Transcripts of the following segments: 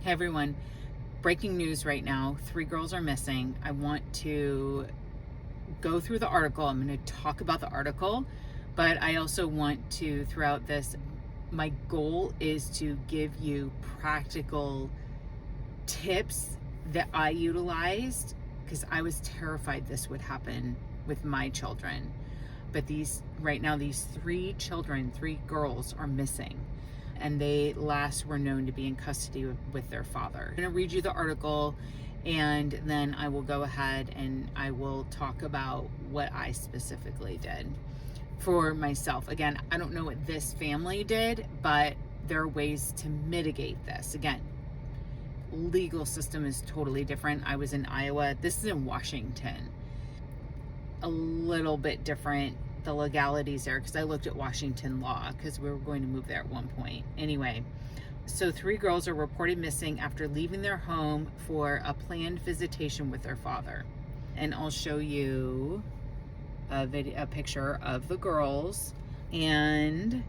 Hey everyone, breaking news right now. 3 girls are missing. I want to go through the article. I'm going to talk about the article, but I also want to, throughout this, my goal is to give you practical tips that I utilized because I was terrified this would happen with my children. But right now, these 3 children, 3 girls are missing. And they last were known to be in custody with their father. I'm going to read you the article, and then I will go ahead and I will talk about what I specifically did for myself. Again, I don't know what this family did, but there are ways to mitigate this. Again, legal system is totally different. I was in Iowa. This is in Washington. A little bit different, the legalities there, because I looked at Washington law because we were going to move there at one point. Anyway, so 3 girls are reported missing after leaving their home for a planned visitation with their father. And I'll show you a picture of the girls, and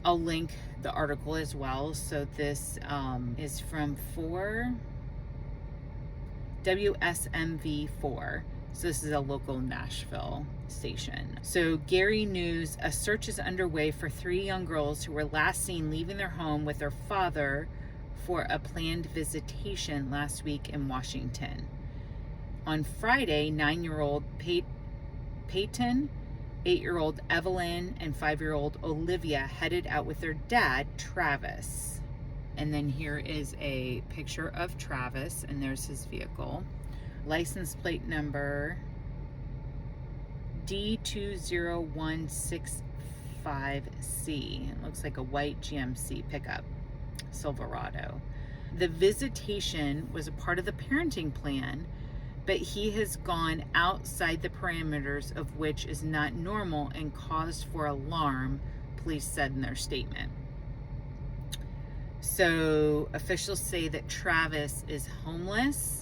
I'll link the article as well. So this is from WSMV4. So this is a local Nashville station. So Gary News, a search is underway for 3 young girls who were last seen leaving their home with their father for a planned visitation last week in Washington. On Friday, 9-year-old Peyton, 8-year-old Evelyn, and 5-year-old Olivia headed out with their dad, Travis. And then here is a picture of Travis, and there's his vehicle. License plate number D20165C. It looks like a white GMC pickup, Silverado. The visitation was a part of the parenting plan, but he has gone outside the parameters of which is not normal and caused for alarm, police said in their statement. So officials say that Travis is homeless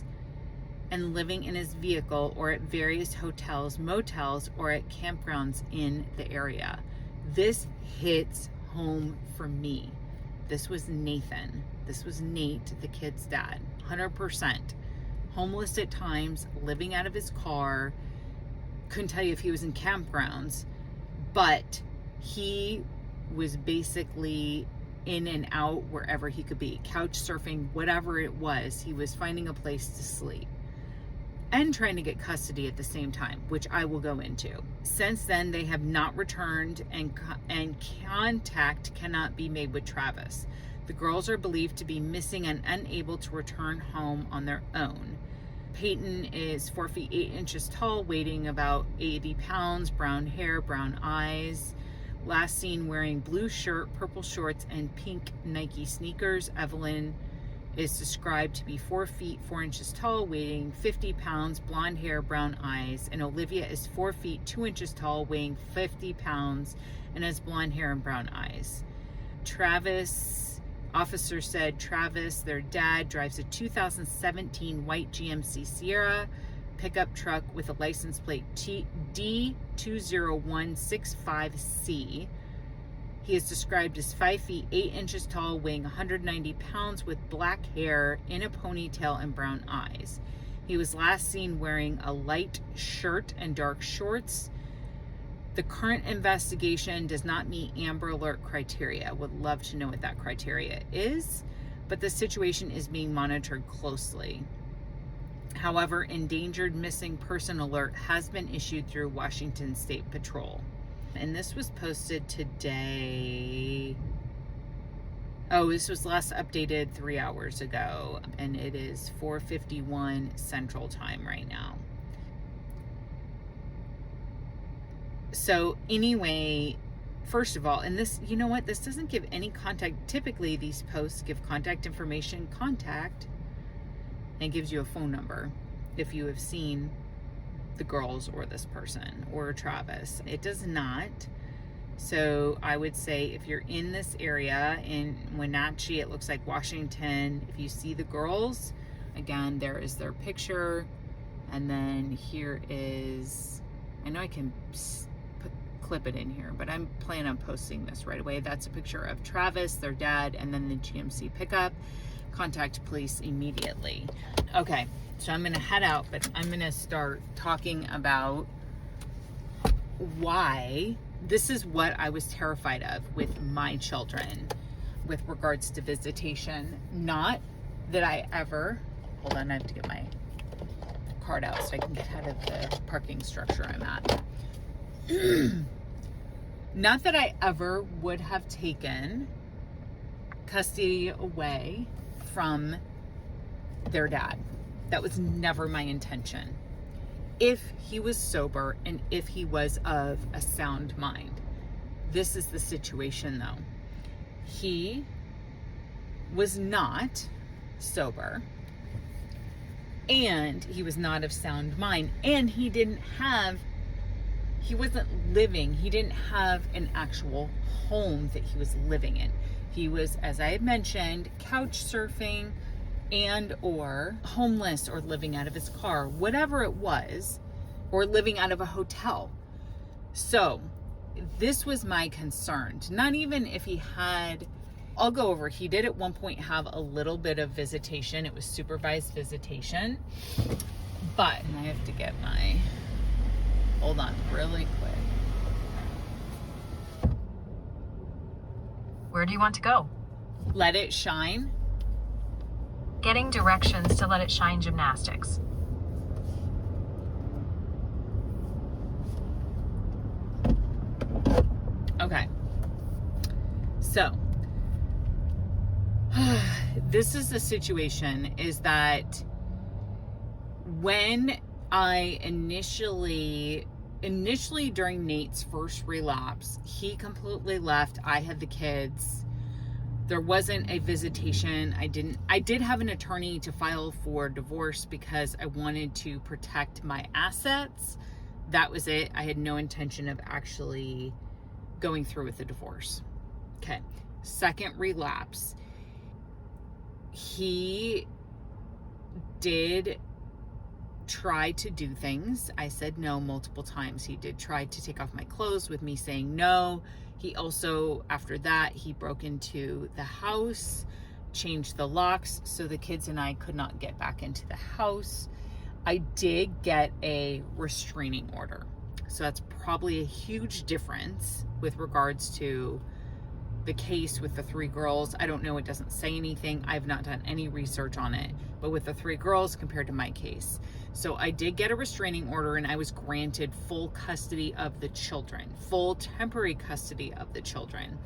and living in his vehicle or at various hotels, motels, or at campgrounds in the area. This hits home for me. This was Nathan. This was Nate, the kid's dad. 100%. Homeless at times, living out of his car. Couldn't tell you if he was in campgrounds, but he was basically in and out wherever he could be. Couch surfing, whatever it was, he was finding a place to sleep and trying to get custody at the same time, which I will go into. Since then, they have not returned, and contact cannot be made with Travis. The girls are believed to be missing and unable to return home on their own. Peyton is 4 feet 8 inches tall, weighing about 80 pounds, brown hair, brown eyes. Last seen wearing blue shirt, purple shorts, and pink Nike sneakers. Evelyn is described to be 4 feet 4 inches tall, weighing 50 pounds, blonde hair, brown eyes. And Olivia is 4 feet 2 inches tall, weighing 50 pounds, and has blonde hair and brown eyes. Travis, officer said Travis, their dad, drives a 2017 white GMC Sierra pickup truck with a license plate D20165C. He is described as 5 feet 8 inches tall, weighing 190 pounds, with black hair in a ponytail and brown eyes. He was last seen wearing a light shirt and dark shorts. The current investigation does not meet Amber Alert criteria. Would love to know what that criteria is, but the situation is being monitored closely. However, Endangered Missing Person Alert has been issued through Washington State Patrol. And this was posted today. Oh, this was last updated 3 hours ago, and it is 4:51 Central Time right now. So anyway, first of all, and this, you know what, this doesn't give any contact. Typically these posts give contact information, and gives you a phone number if you have seen the girls or this person or Travis. It does not. So I would say if you're in this area in Wenatchee, it looks like Washington, if you see the girls, again, there is their picture. And then here is, I know I can clip it in here, but I'm planning on posting this right away. That's a picture of Travis, their dad, and then the GMC pickup. Contact police immediately. Okay, so I'm gonna head out, but I'm gonna start talking about why this is what I was terrified of with my children with regards to visitation. Not that I ever, hold on, I have to get my card out so I can get out of the parking structure I'm at. Not that I ever would have taken custody away from their dad. That was never my intention. If he was sober and if he was of a sound mind. This is the situation though. He was not sober and he was not of sound mind, and he wasn't living, he didn't have an actual home that he was living in. He was, as I had mentioned, couch surfing and or homeless or living out of his car, whatever it was, or living out of a hotel. So this was my concern. Not even if he had, I'll go over, he did at one point have a little bit of visitation. It was supervised visitation, but I have to get my, hold on really quick. Where do you want to go? Let It Shine. Getting directions to Let It Shine Gymnastics. Okay. So, this is the situation, is that when I initially during Nate's first relapse, he completely left. I had the kids. There wasn't a visitation. I did have an attorney to file for divorce because I wanted to protect my assets. That was it. I had no intention of actually going through with the divorce. Okay. Second relapse. He did try to do things. I said no multiple times. He did try to take off my clothes with me saying no. He also, after that, he broke into the house, changed the locks so the kids and I could not get back into the house. I did get a restraining order. So that's probably a huge difference with regards to the case with the 3 girls. I don't know, it doesn't say anything. I've not done any research on it, but with the 3 girls compared to my case. So I did get a restraining order and I was granted full custody of the children, full temporary custody of the children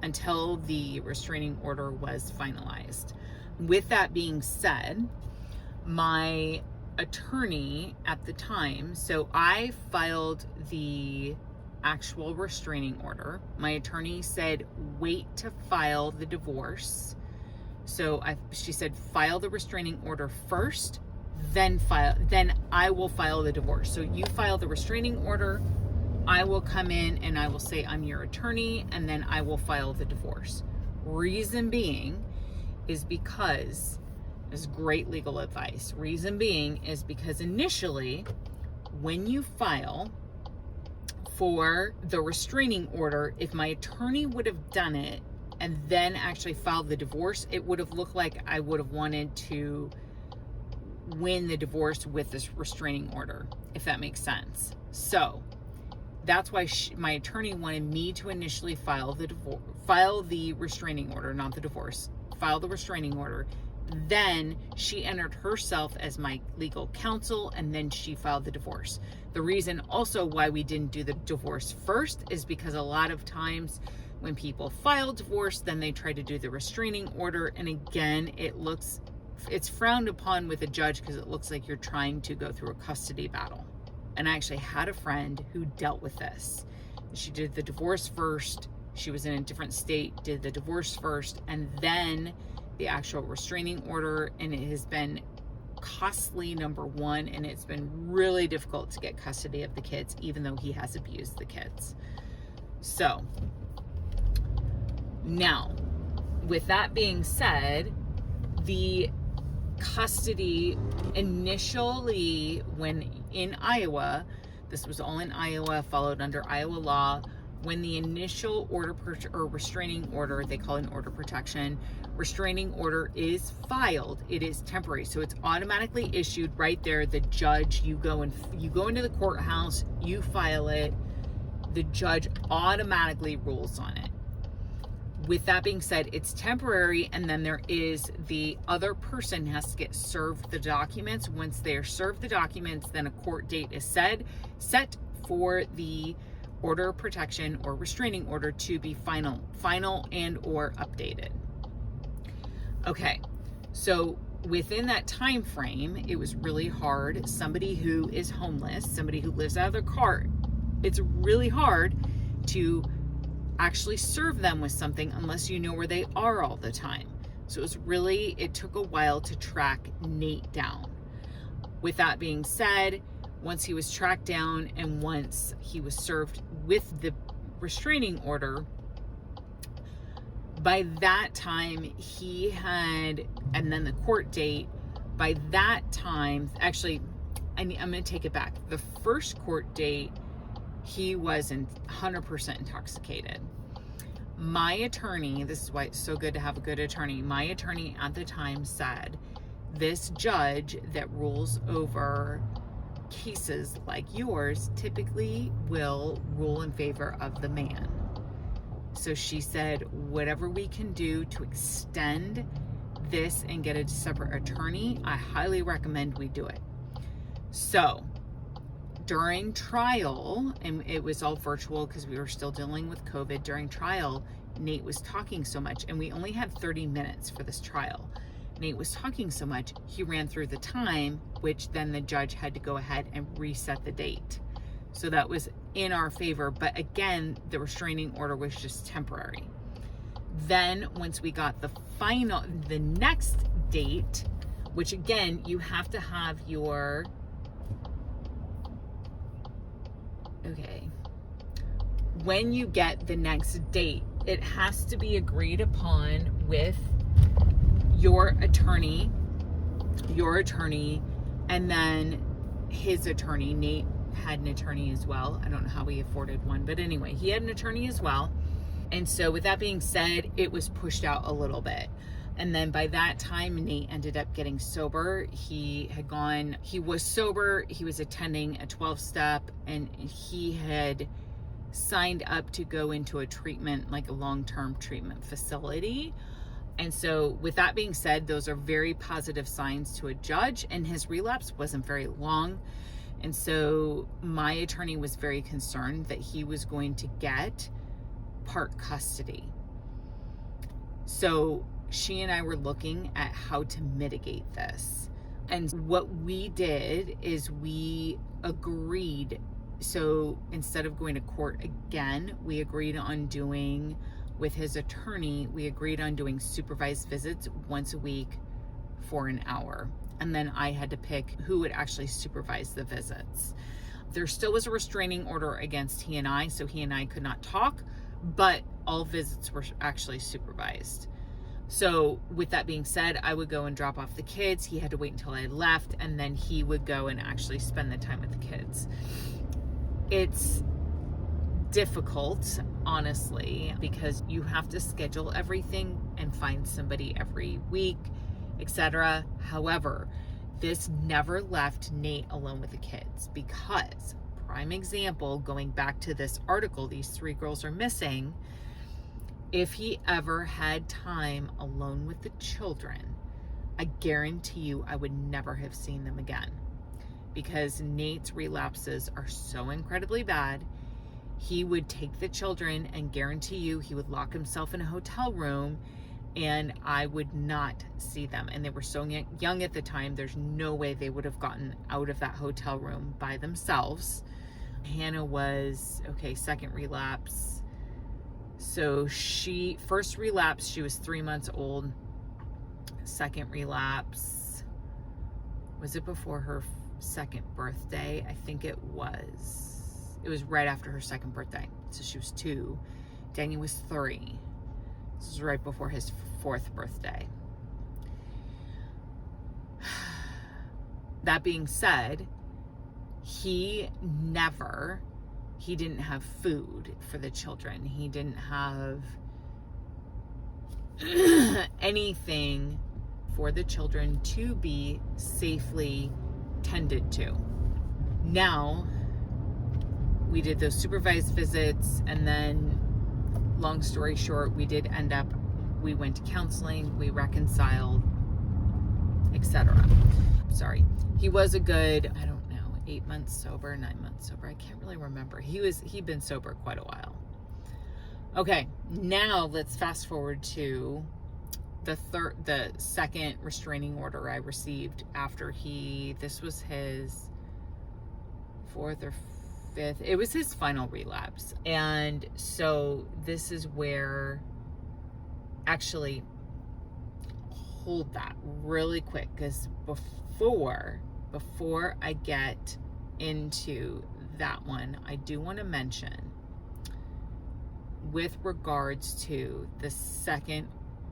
until the restraining order was finalized. With that being said, my attorney at the time, so I filed the actual restraining order. My attorney said, wait to file the divorce. So she said, file the restraining order first, then I will file the divorce. So you file the restraining order, I will come in and I will say I'm your attorney, and then I will file the divorce. Reason being is because, is great legal advice. Reason being is because initially, when you file for the restraining order, if my attorney would have done it and then actually filed the divorce, it would have looked like I would have wanted to win the divorce with this restraining order, if that makes sense. So that's why my attorney wanted me to initially file the restraining order, not the divorce, file the restraining order. Then she entered herself as my legal counsel, and then she filed the divorce. The reason also why we didn't do the divorce first is because a lot of times when people file divorce, then they try to do the restraining order, and again, it's frowned upon with a judge because it looks like you're trying to go through a custody battle. And I actually had a friend who dealt with this. She did the divorce first. She was in a different state, did the divorce first, and then the actual restraining order, and it has been costly, number one, and it's been really difficult to get custody of the kids, even though he has abused the kids. So now, with that being said, the custody initially, when in Iowa, This was all in Iowa, followed under Iowa law. When the initial order or restraining order, they call it an order protection, restraining order is filed, it is temporary. So it's automatically issued right there. The judge, you go into the courthouse, you file it, the judge automatically rules on it. With that being said, it's temporary, and then there is the other person has to get served the documents. Once they are served the documents, then a court date is set for the order of protection or restraining order to be final and or updated. Okay, so within that time frame, it was really hard. Somebody who is homeless, somebody who lives out of their car, it's really hard to actually serve them with something unless you know where they are all the time. So it took a while to track Nate down. With that being said, once he was tracked down and once he was served with the restraining order, by that time and then the court date, by that time, actually, I'm going to take it back. The first court date, he wasn't 100% intoxicated. My attorney, this is why it's so good to have a good attorney. My attorney at the time said, this judge that rules over cases like yours typically will rule in favor of the man. So she said, whatever we can do to extend this and get a separate attorney, I highly recommend we do it. So during trial, and it was all virtual because we were still dealing with COVID, during trial, Nate was talking so much, and we only had 30 minutes for this trial. Nate was talking so much, he ran through the time, which then the judge had to go ahead and reset the date. So that was in our favor, but again, the restraining order was just temporary. Then once we got the next date, which again, you have to have your, okay, when you get the next date, it has to be agreed upon with your attorney, and then his attorney. Nate had an attorney as well. I don't know how he afforded one, but anyway, he had an attorney as well. And so with that being said, it was pushed out a little bit. And then by that time, Nate ended up getting sober. He was sober, he was attending a 12-step, and he had signed up to go into a treatment, like a long-term treatment facility. And so with that being said, those are very positive signs to a judge, and his relapse wasn't very long. And so my attorney was very concerned that he was going to get part custody. So she and I were looking at how to mitigate this. And what we did is we agreed. So instead of going to court again, we agreed on doing, with his attorney, we agreed on doing supervised visits once a week for an hour. And then I had to pick who would actually supervise the visits. There still was a restraining order against he and I, so he and I could not talk, but all visits were actually supervised. So with that being said, I would go and drop off the kids. He had to wait until I left, and then he would go and actually spend the time with the kids. It's difficult, honestly, because you have to schedule everything and find somebody every week, etc. However, this never left Nate alone with the kids, because, prime example, going back to this article, these 3 girls are missing. If he ever had time alone with the children, I guarantee you I would never have seen them again, because Nate's relapses are so incredibly bad. He would take the children and guarantee you he would lock himself in a hotel room, and I would not see them. And they were so young at the time, there's no way they would have gotten out of that hotel room by themselves. Hannah was, second relapse. So first relapse, she was 3 months old. Second relapse, was it before her second birthday? I think it was. It was right after her second birthday. So she was 2. Danny was 3. This was right before his 4th birthday. That being said, he didn't have food for the children. He didn't have anything for the children to be safely tended to. Now, we did those supervised visits, and then, long story short, we went to counseling, we reconciled, etc. Sorry. He was a good, 8 months sober, 9 months sober. I can't really remember. He'd been sober quite a while. Okay, now let's fast forward to the second restraining order I received after this was his fourth or fifth, it was his final relapse. And so this is where, actually, hold that really quick, because before I get into that one, I do want to mention, with regards to the second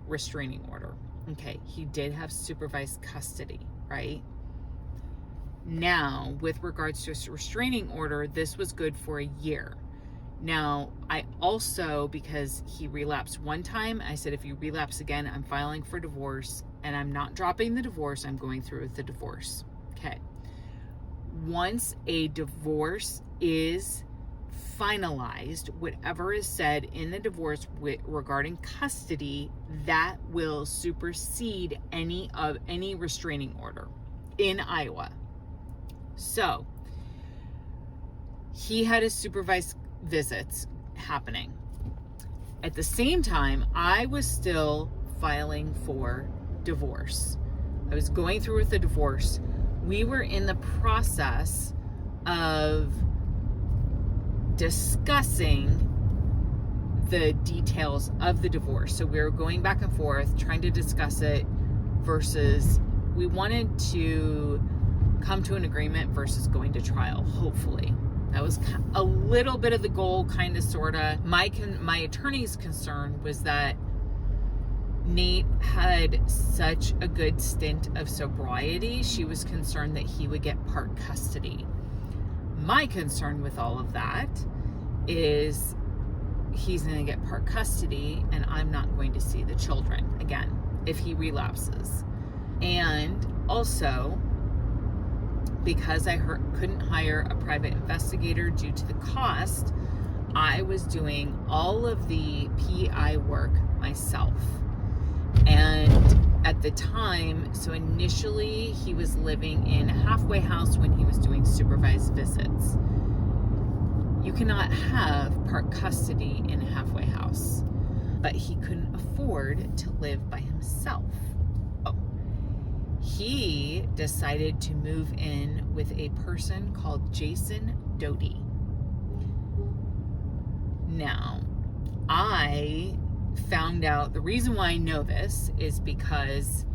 restraining order, okay, he did have supervised custody, right? Now, with regards to a restraining order, this was good for a year. Now, I also, because he relapsed one time, I said, if you relapse again, I'm filing for divorce, and I'm not dropping the divorce, I'm going through with the divorce. Okay. Once a divorce is finalized, whatever is said in the divorce regarding custody, that will supersede any restraining order in Iowa. So he had his supervised visits happening. At the same time, I was still filing for divorce. I was going through with the divorce. We were in the process of discussing the details of the divorce. So we were going back and forth, trying to discuss it, versus we wanted to come to an agreement versus going to trial, hopefully. That was a little bit of the goal, kind of, sort of. My attorney's concern was that Nate had such a good stint of sobriety. She was concerned that he would get part custody. My concern with all of that is he's going to get part custody, and I'm not going to see the children again if he relapses. And also, because I couldn't hire a private investigator due to the cost, I was doing all of the PI work myself. And at the time, so initially he was living in a halfway house when he was doing supervised visits. You cannot have part custody in a halfway house, but he couldn't afford to live by himself. He decided to move in with a person called Jason Doty. Now, I found out, the reason why I know this is because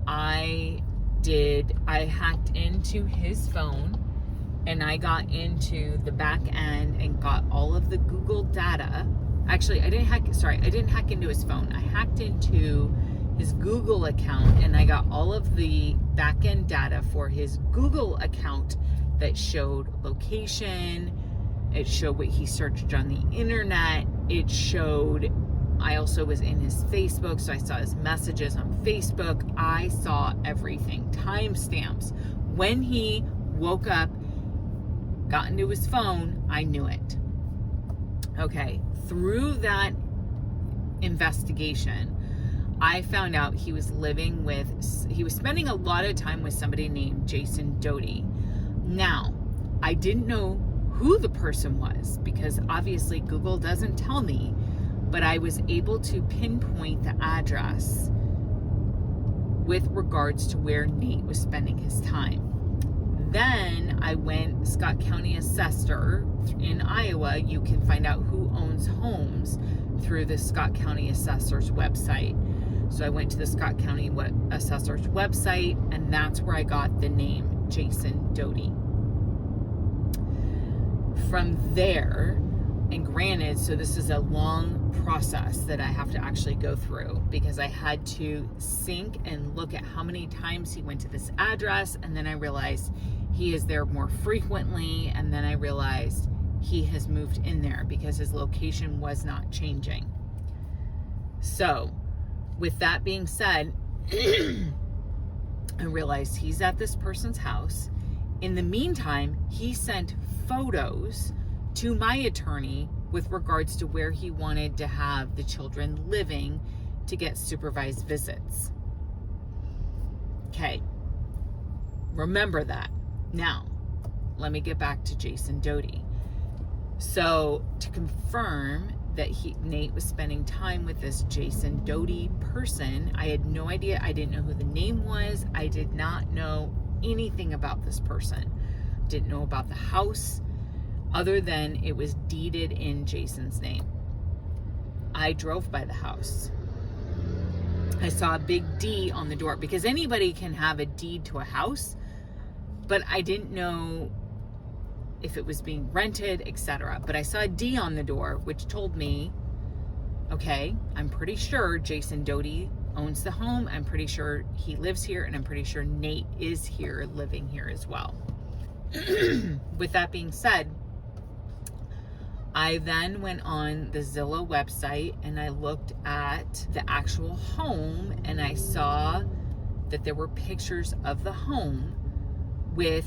I hacked into his phone, and I got into the back end and got all of the Google data. Actually, I didn't hack into his phone. I hacked into his Google account, and I got all of the back end data for his Google account that showed location. It showed what he searched on the internet. It showed, I also was in his Facebook, so I saw his messages on Facebook. I saw everything. Timestamps. When he woke up, got into his phone, I knew it. Okay, through that investigation, I found out he was spending a lot of time with somebody named Jason Doty. Now, I didn't know who the person was because obviously Google doesn't tell me, but I was able to pinpoint the address with regards to where Nate was spending his time. Then I went, Scott County Assessor in Iowa, you can find out who owns homes through the Scott County Assessor's website. So I went to the Scott County Assessor's website, and that's where I got the name Jason Doty. From there, and granted, so this is a long process that I have to actually go through because I had to sync and look at how many times he went to this address, and then I realized he is there more frequently. And then I realized he has moved in there because his location was not changing. So with that being said, I realized he's at this person's house. In the meantime, he sent photos to my attorney with regards to where he wanted to have the children living to get supervised visits. Okay, remember that. Now, let me get back to Jason Doty. So to confirm that Nate was spending time with this Jason Doty person, I had no idea. I didn't know who the name was. I did not know anything about this person. Didn't know about the house other than it was deeded in Jason's name. I drove by the house. I saw a big D on the door because anybody can have a deed to a house, but I didn't know if it was being rented, etc. But I saw a D on the door, which told me, okay, I'm pretty sure Jason Doty owns the home. I'm pretty sure he lives here, and I'm pretty sure Nate is here, living here as well. With that being said, I then went on the Zillow website and I looked at the actual home, and I saw that there were pictures of the home with,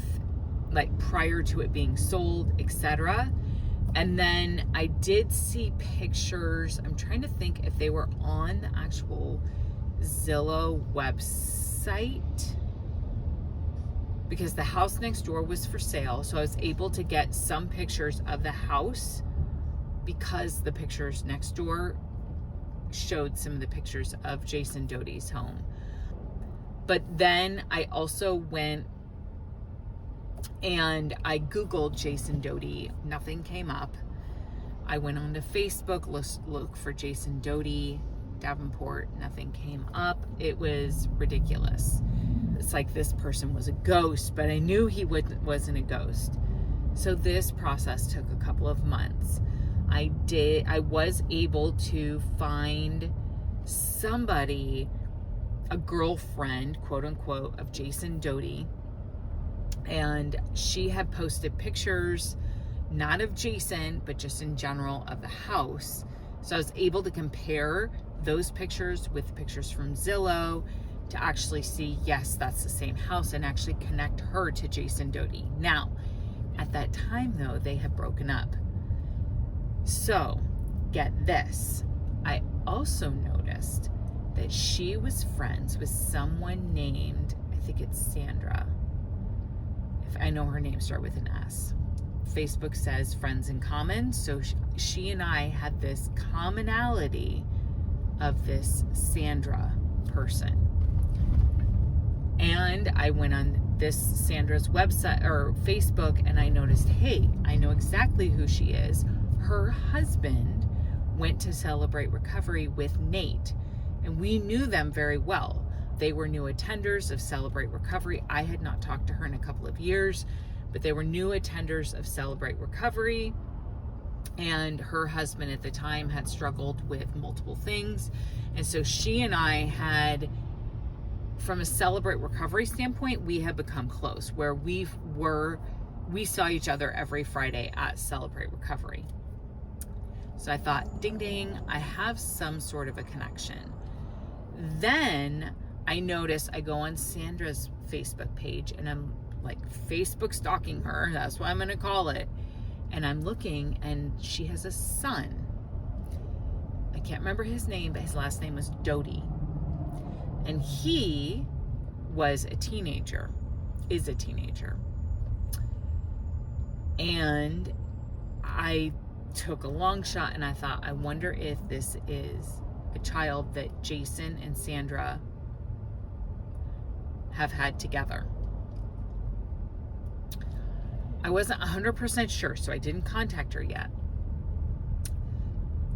like, prior to it being sold, etc. And then I did see pictures. I'm trying to think if they were on the actual Zillow website, because the house next door was for sale. So I was able to get some pictures of the house because the pictures next door showed some of the pictures of Jason Doty's home. But then I also went and I Googled Jason Doty. Nothing came up. I went onto Facebook, look for Jason Doty, Davenport. Nothing came up. It was ridiculous. It's like this person was a ghost, but I knew he wasn't a ghost. So this process took a couple of months. I was able to find somebody, a girlfriend, quote unquote, of Jason Doty. And she had posted pictures, not of Jason, but just in general of the house. So I was able to compare those pictures with pictures from Zillow to actually see, yes, that's the same house, and actually connect her to Jason Doty. Now, at that time though, they had broken up. So, get this. I also noticed that she was friends with someone named, I think it's Sandra. If I know her name started with an S. Facebook says friends in common. So she and I had this commonality of this Sandra person. And I went on this Sandra's website or Facebook, and I noticed, hey, I know exactly who she is. Her husband went to Celebrate Recovery with Nate, and we knew them very well. They were new attenders of Celebrate Recovery. I had not talked to her in a couple of years, but they were new attenders of Celebrate Recovery. And her husband at the time had struggled with multiple things. And so she and I had, from a Celebrate Recovery standpoint, we had become close, where we saw each other every Friday at Celebrate Recovery. So I thought, ding ding, I have some sort of a connection. Then I noticed, I go on Sandra's Facebook page, and I'm like Facebook stalking her. That's what I'm going to call it. And I'm looking, and she has a son. I can't remember his name, but his last name was Doty. And he was a teenager, is a teenager. And I took a long shot, and I thought, I wonder if this is a child that Jason and Sandra have had together. I wasn't 100% sure, so I didn't contact her yet.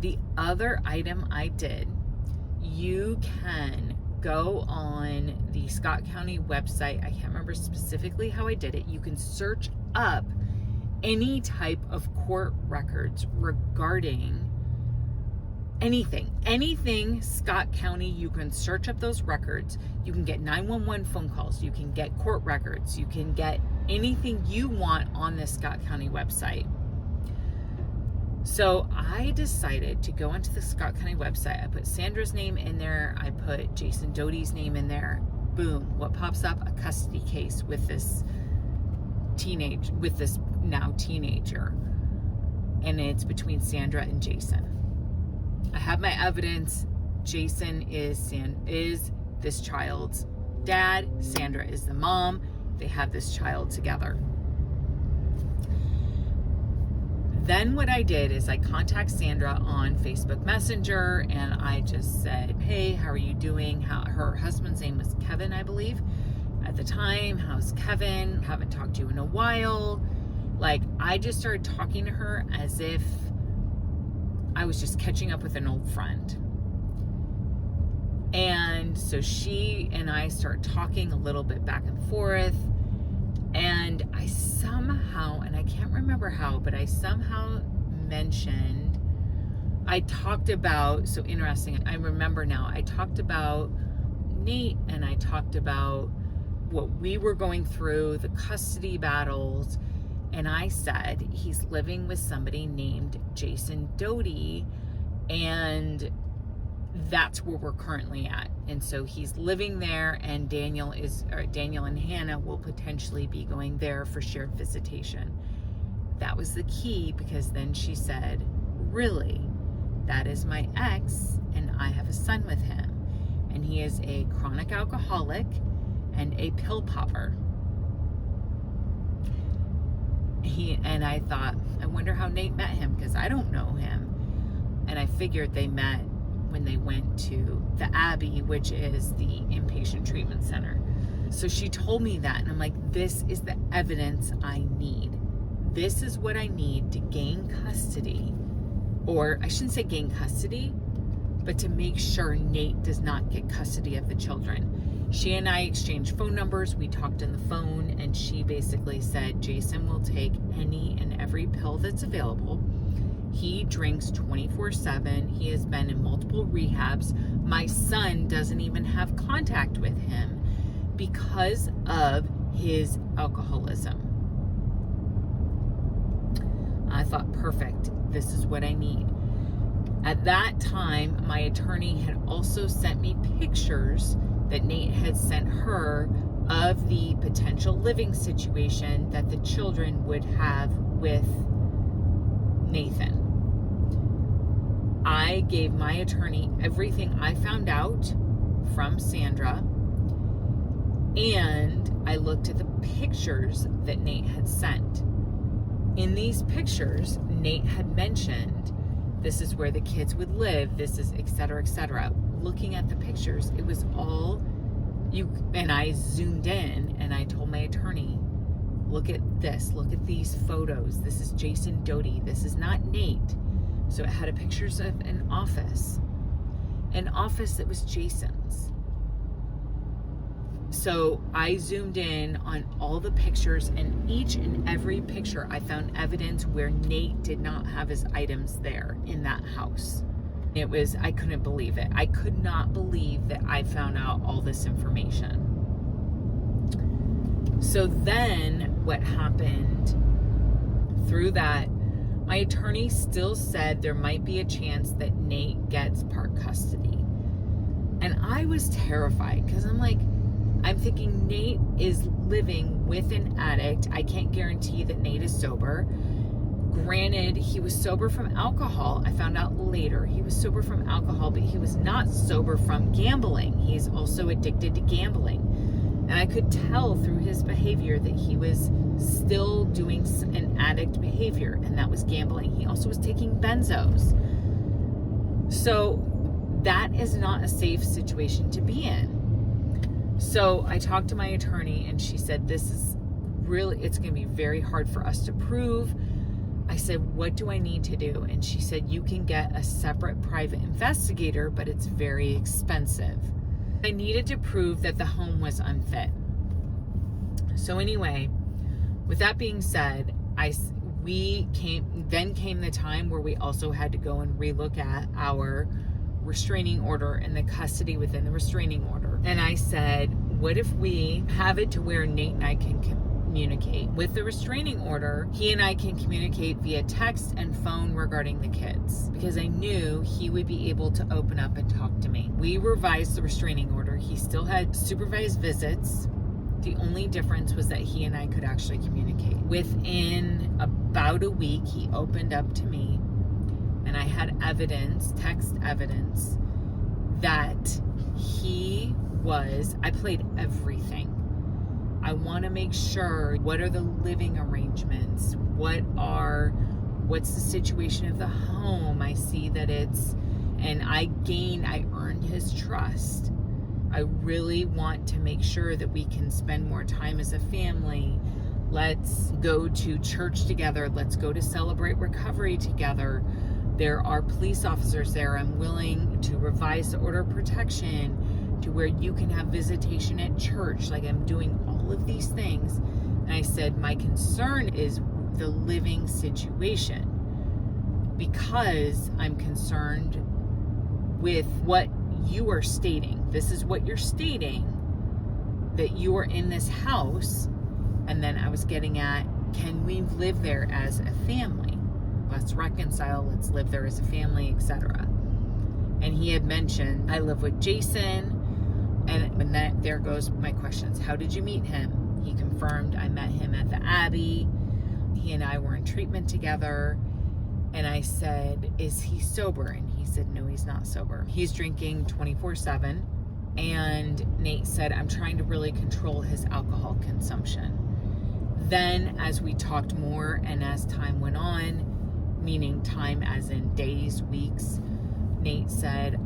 The other item I did, you can go on the Scott County website. I can't remember specifically how I did it. You can search up any type of court records regarding anything Scott County. You can search up those records. You can get 911 phone calls. You can get court records. You can get anything you want on the Scott County website. So I decided to go onto the Scott County website. I put Sandra's name in there. I put Jason Doty's name in there. Boom. What pops up? A custody case with this now teenager. And it's between Sandra and Jason. I have my evidence. Jason is this child's dad. Sandra is the mom. They have this child together. Then what I did is I contacted Sandra on Facebook Messenger, and I just said, hey, how are you doing? Her husband's name was Kevin, I believe, at the time. How's Kevin? Haven't talked to you in a while. Like, I just started talking to her as if I was just catching up with an old friend. And so she and I start talking a little bit back and forth. And I somehow, and I can't remember how, but I somehow mentioned, I talked about, so interesting, I remember now, I talked about Nate, and I talked about what we were going through, the custody battles, and I said he's living with somebody named Jason Doty, and that's where we're currently at. And so he's living there, and Daniel and Hannah will potentially be going there for shared visitation. That was the key, because then she said, really? That is my ex, and I have a son with him, and he is a chronic alcoholic and a pill popper. And I thought, I wonder how Nate met him, because I don't know him. And I figured they met when they went to the Abbey, which is the inpatient treatment center. So she told me that, and I'm like, this is the evidence I need. This is what I need to gain custody, or I shouldn't say gain custody, but to make sure Nate does not get custody of the children. She and I exchanged phone numbers. We talked on the phone, and she basically said, Jason will take any and every pill that's available. He drinks 24/7. He has been in multiple rehabs. My son doesn't even have contact with him because of his alcoholism. I thought, perfect. This is what I need. At that time, my attorney had also sent me pictures that Nate had sent her of the potential living situation that the children would have with Nathan. I gave my attorney everything I found out from Sandra, and I looked at the pictures that Nate had sent. In these pictures, Nate had mentioned this is where the kids would live, this is et cetera, et cetera. Looking at the pictures, it was all and I zoomed in and I told my attorney, look at this, look at these photos. This is Jason Doty. This is not Nate. So it had pictures of an office that was Jason's. So I zoomed in on all the pictures, and each and every picture I found evidence where Nate did not have his items there in that house. I couldn't believe it. I could not believe that I found out all this information. So then what happened through that, my attorney still said there might be a chance that Nate gets part custody. And I was terrified, because I'm thinking Nate is living with an addict. I can't guarantee that Nate is sober. Granted, he was sober from alcohol. I found out later he was sober from alcohol, but he was not sober from gambling. He's also addicted to gambling. And I could tell through his behavior that he was still doing an addict behavior, and that was gambling. He also was taking benzos. So that is not a safe situation to be in. So I talked to my attorney, and she said, it's going to be very hard for us to prove. I said, what do I need to do? And she said, you can get a separate private investigator, but it's very expensive. I needed to prove that the home was unfit. So anyway, with that being said, then came the time where we also had to go and relook at our restraining order and the custody within the restraining order. And I said, what if we have it to where Nate and I can communicate. With the restraining order, he and I can communicate via text and phone regarding the kids, because I knew he would be able to open up and talk to me. We revised the restraining order. He still had supervised visits. The only difference was that he and I could actually communicate. Within about a week, he opened up to me, and I had evidence, text evidence, that I played everything. I want to make sure, what are the living arrangements? What's the situation of the home? I see that and I earned his trust. I really want to make sure that we can spend more time as a family. Let's go to church together. Let's go to celebrate recovery together. There are police officers there. I'm willing to revise the order of protection to where you can have visitation at church. Like, I'm doing all of these things. And I said, my concern is the living situation, because I'm concerned with what you are stating. This is what you're stating, that you are in this house. And then I was getting at, can we live there as a family? Let's reconcile, let's live there as a family, etc. And he had mentioned, I live with Jason. And then there goes my questions. How did you meet him? He confirmed I met him at the Abbey. He and I were in treatment together. And I said, is he sober? And he said, no, he's not sober. He's drinking 24/7. And Nate said, I'm trying to really control his alcohol consumption. Then as we talked more and as time went on, meaning time as in days, weeks, Nate said,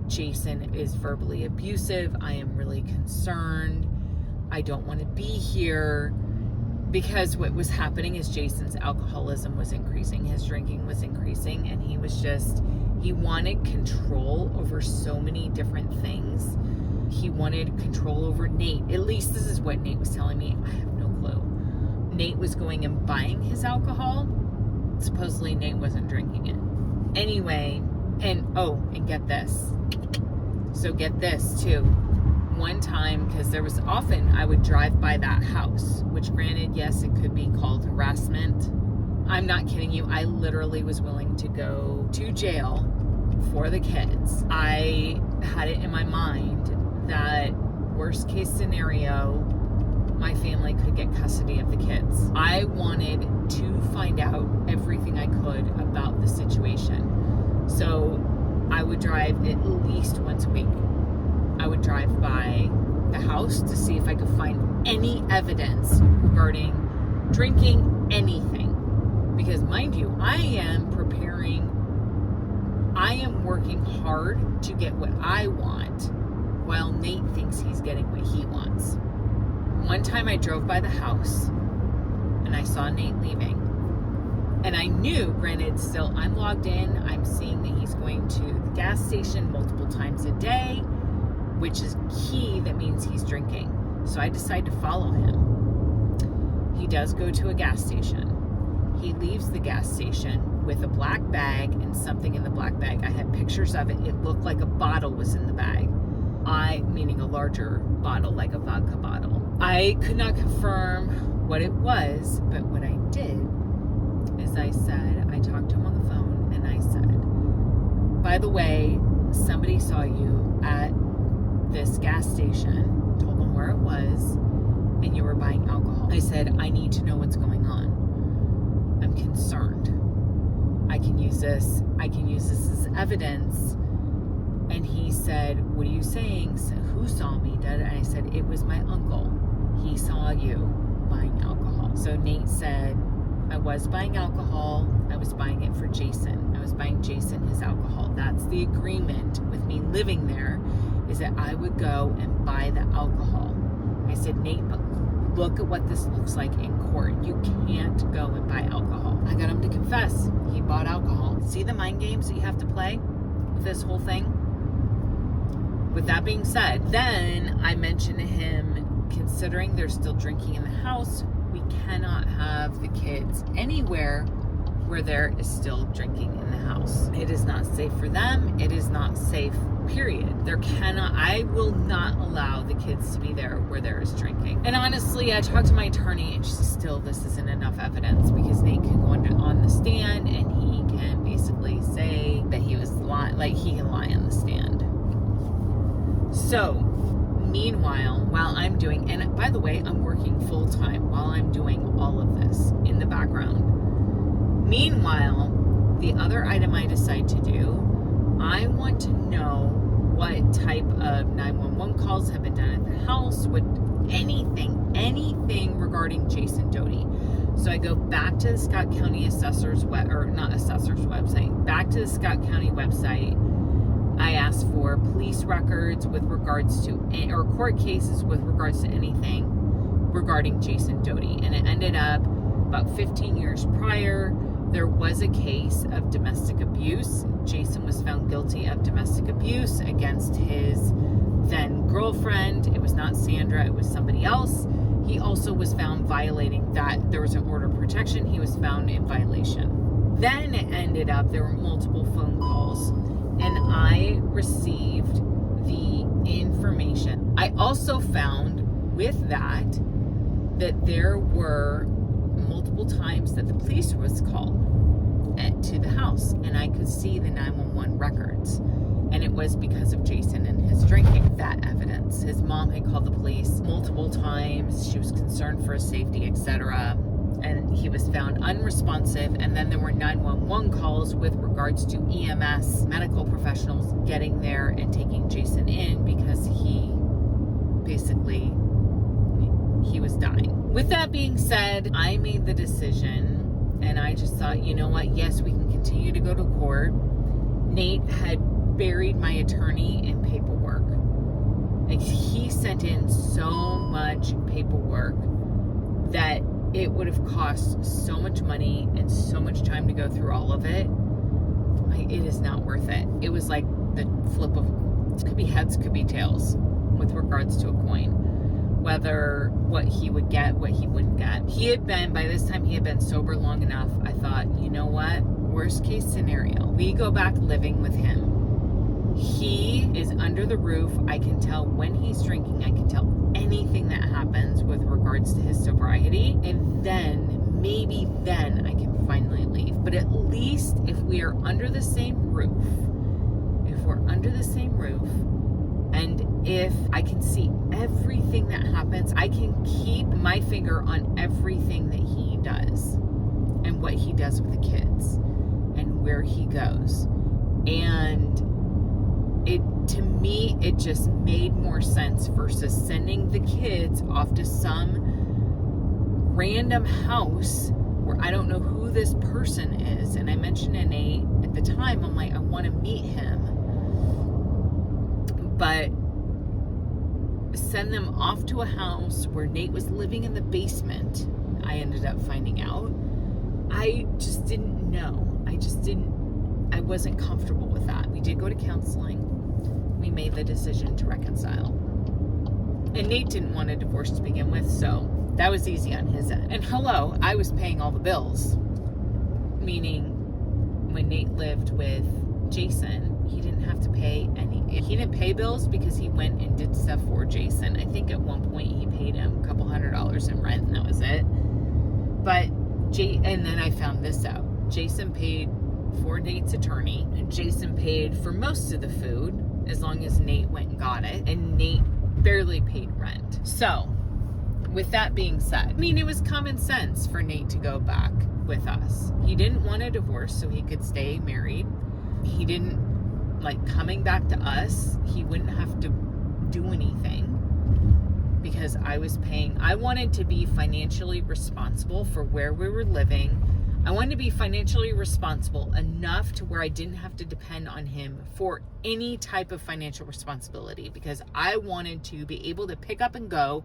Jason is verbally abusive. I am really concerned. I don't want to be here. Because what was happening is Jason's alcoholism was increasing. His drinking was increasing. And he wanted control over so many different things. He wanted control over Nate. At least this is what Nate was telling me. I have no clue. Nate was going and buying his alcohol. Supposedly Nate wasn't drinking it. Anyway, and get this. So get this too. One time, because there was often I would drive by that house, which granted, yes, it could be called harassment. I'm not kidding you. I literally was willing to go to jail for the kids. I had it in my mind that worst case scenario, my family could get custody of the kids. I wanted to find out everything I could about the situation. So I would drive at least once a week. I would drive by the house to see if I could find any evidence regarding drinking, anything. Because mind you, I am working hard to get what I want, while Nate thinks he's getting what he wants. One time I drove by the house and I saw Nate leaving. And I knew, granted, still I'm logged in, I'm seeing that he's going to the gas station multiple times a day, which is key. That means he's drinking. So I decide to follow him. He does go to a gas station. He leaves the gas station with a black bag and something in the black bag. I had pictures of it. It looked like a bottle was in the bag. Meaning a larger bottle, like a vodka bottle. I could not confirm what it was, but what I did is I talked to him on the phone and I said, by the way, somebody saw you at this gas station, told them where it was, and you were buying alcohol. I said, I need to know what's going on. I'm concerned. I can use this as evidence. And he said, what are you saying? So, who saw me? And I said, it was my uncle. He saw you buying alcohol. So Nate said, I was buying alcohol. I was buying it for Jason. I was buying Jason his alcohol. That's the agreement with me living there, is that I would go and buy the alcohol. I said, Nate, but look at what this looks like in court. You can't go and buy alcohol. I got him to confess. He bought alcohol. See the mind games that you have to play with this whole thing? With that being said, then I mentioned to him, considering they're still drinking in the house, we cannot have the kids anywhere where there is still drinking in the house. It is not safe for them. It is not safe Period. I will not allow the kids to be there where there is drinking. And honestly, I talked to my attorney and she's still, this isn't enough evidence, because Nate can go on the stand and he can basically say that he was lying, like he can lie on the stand. So, meanwhile, while I'm doing, and by the way, I'm working full time while I'm doing all of this in the background. Meanwhile, the other item I decide to do, I want to know what type of 911 calls have been done at the house, anything regarding Jason Doty. So I go back to the Scott County website, back to the Scott County website. I asked for police records with regards to, or court cases with regards to anything regarding Jason Doty. And it ended up about 15 years prior, there was a case of domestic abuse. Jason was found guilty of domestic abuse against his then girlfriend. It was not Sandra, it was somebody else. He also was found violating that. There was an order of protection. He was found in violation. Then it ended up, there were multiple phone calls, and I received the information. I also found with that there were multiple times that the police was called to the house, and I could see the 911 records, and it was because of Jason and his drinking. That evidence, his mom had called the police multiple times. She was concerned for his safety, etc., and he was found unresponsive. And then there were 911 calls with regards to EMS, medical professionals getting there and taking Jason in because he was dying. With that being said, I made the decision, and I just thought, you know what, yes, we can continue to go to court. Nate had buried my attorney in paperwork. Like, he sent in so much paperwork that it would have cost so much money and so much time to go through all of it. It is not worth it. It was like the flip of, it could be heads, could be tails with regards to a coin. Whether what he would get, what he wouldn't get. By this time, he had been sober long enough. I thought, you know what? Worst case scenario, we go back living with him. He is under the roof. I can tell when he's drinking. I can tell anything that happens with regards to his sobriety. And then, maybe then I can finally leave. But at least if we are under the same roof, and if I can see everything that happens, I can keep my finger on everything that he does and what he does with the kids and where he goes. And to me, it just made more sense versus sending the kids off to some random house where I don't know who this person is. And I mentioned to Nate at the time, I'm like, I want to meet him. But send them off to a house where Nate was living in the basement, I ended up finding out. I just didn't know. I wasn't comfortable with that. We did go to counseling. We made the decision to reconcile. And Nate didn't want a divorce to begin with, so that was easy on his end. And hello, I was paying all the bills. Meaning, when Nate lived with Jason, he didn't have to pay any. He didn't pay bills because he went and did stuff for Jason. I think at one point he paid him a couple $100s in rent, and that was it. But and then I found this out. Jason paid for Nate's attorney, and Jason paid for most of the food as long as Nate went and got it, and Nate barely paid rent. So, with that being said, I mean, it was common sense for Nate to go back with us. He didn't want a divorce so he could stay married. He didn't like coming back to us. He wouldn't have to do anything because I was paying. I wanted to be financially responsible for where we were living. I wanted to be financially responsible enough to where I didn't have to depend on him for any type of financial responsibility, because I wanted to be able to pick up and go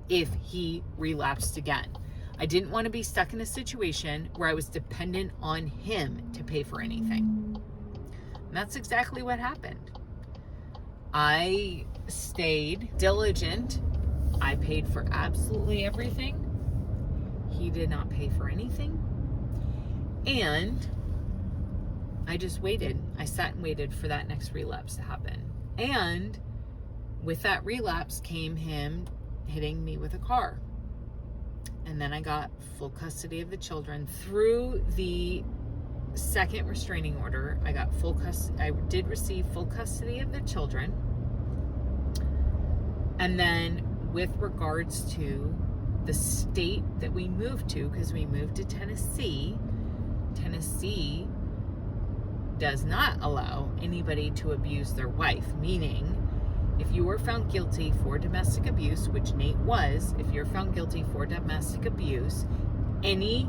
if he relapsed again. I didn't want to be stuck in a situation where I was dependent on him to pay for anything. And that's exactly what happened. I stayed diligent. I paid for absolutely everything. He did not pay for anything. And I just waited. I sat and waited for that next relapse to happen. And with that relapse came him hitting me with a car. And then I got full custody of the children. Through the second restraining order, I got full custody. I did receive full custody of the children. And then with regards to the state that we moved to, because we moved to Tennessee, Tennessee does not allow anybody to abuse their wife, meaning if you were found guilty for domestic abuse, which Nate was, if you're found guilty for domestic abuse, any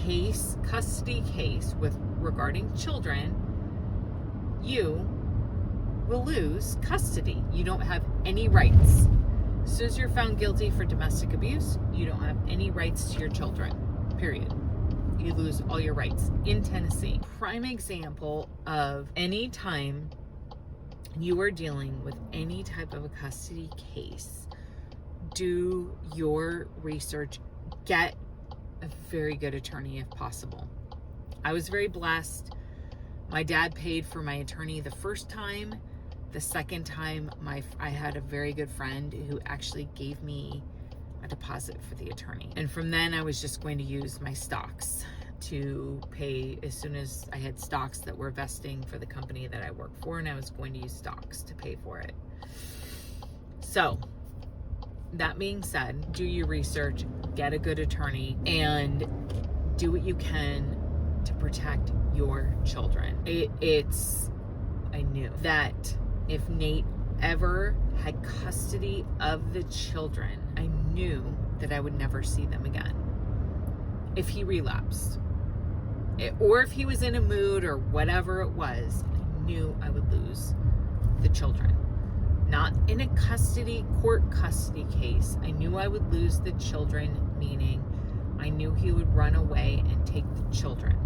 case, custody case with regarding children, you will lose custody. You don't have any rights. As soon as you're found guilty for domestic abuse, you don't have any rights to your children, period. You lose all your rights in Tennessee. Prime example of any time you are dealing with any type of a custody case, do your research, get a very good attorney if possible. I was very blessed. My dad paid for my attorney the first time. The second time, I had a very good friend who actually gave me a deposit for the attorney. And from then I was just going to use my stocks to pay as soon as I had stocks that were vesting for the company that I work for, and I was going to use stocks to pay for it. So that being said, do your research, get a good attorney, and do what you can to protect your children. I knew that if Nate ever had custody of the children, I knew that I would never see them again. If he relapsed, or if he was in a mood or whatever it was, I knew I would lose the children. Not in a court custody case. I knew I would lose the children, meaning I knew he would run away and take the children,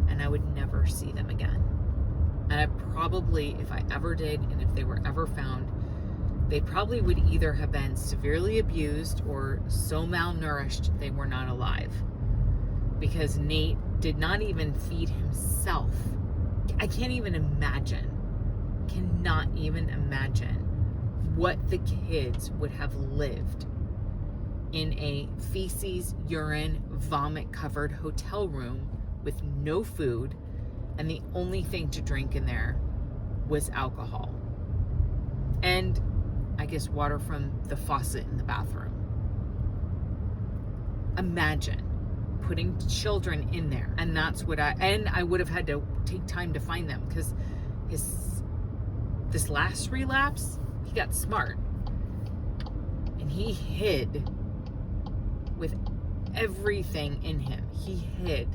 and I would never see them again. And I probably, if I ever did, and if they were ever found, they probably would either have been severely abused or so malnourished they were not alive. Because Nate did not even feed himself. I can't even imagine, cannot even imagine what the kids would have lived in a feces, urine, vomit covered hotel room with no food, and the only thing to drink in there was alcohol. And I guess water from the faucet in the bathroom. Imagine putting children in there. And that's what I would have had to take time to find them, because this last relapse, he got smart. And he hid with everything in him. He hid.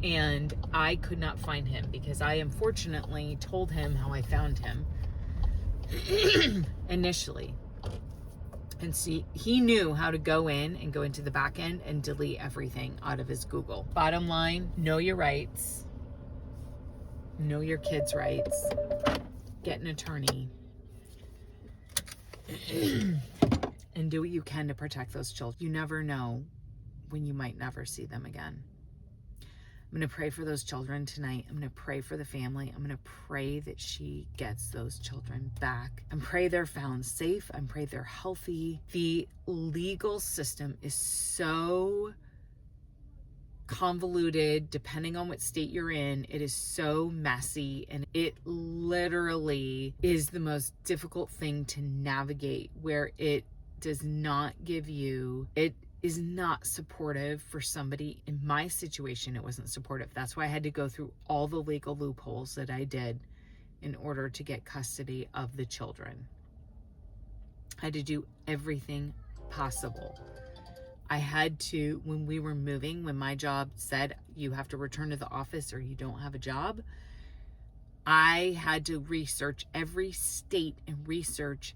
And I could not find him because I unfortunately told him how I found him initially. And see, he knew how to go into the back end and delete everything out of his Google. Bottom line, know your rights. Know your kids' rights. Get an attorney. And do what you can to protect those children. You never know when you might never see them again. I'm going to pray for those children tonight. I'm going to pray for the family. I'm going to pray that she gets those children back. And pray they're found safe. And pray they're healthy. The legal system is so convoluted, depending on what state you're in. It is so messy, and it literally is the most difficult thing to navigate, where it does not give you, it is not supportive for somebody. In my situation, it wasn't supportive. That's why I had to go through all the legal loopholes that I did in order to get custody of the children. I had to do everything possible. I had to, when we were moving, when my job said you have to return to the office or you don't have a job, I had to research every state and research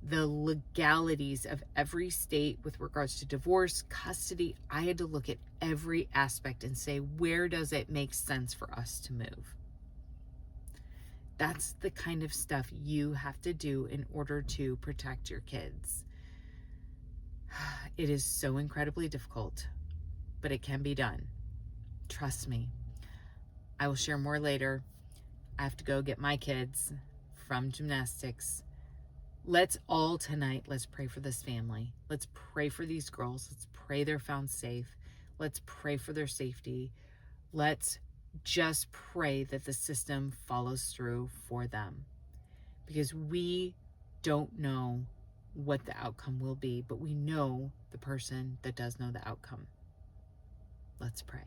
the legalities of every state with regards to divorce, custody. I had to look at every aspect and say, where does it make sense for us to move? That's the kind of stuff you have to do in order to protect your kids. It is so incredibly difficult, but it can be done. Trust me. I will share more later. I have to go get my kids from gymnastics. Let's all tonight, let's pray for this family. Let's pray for these girls. Let's pray they're found safe. Let's pray for their safety. Let's just pray that the system follows through for them, because we don't know what the outcome will be, but we know the person that does know the outcome. Let's pray.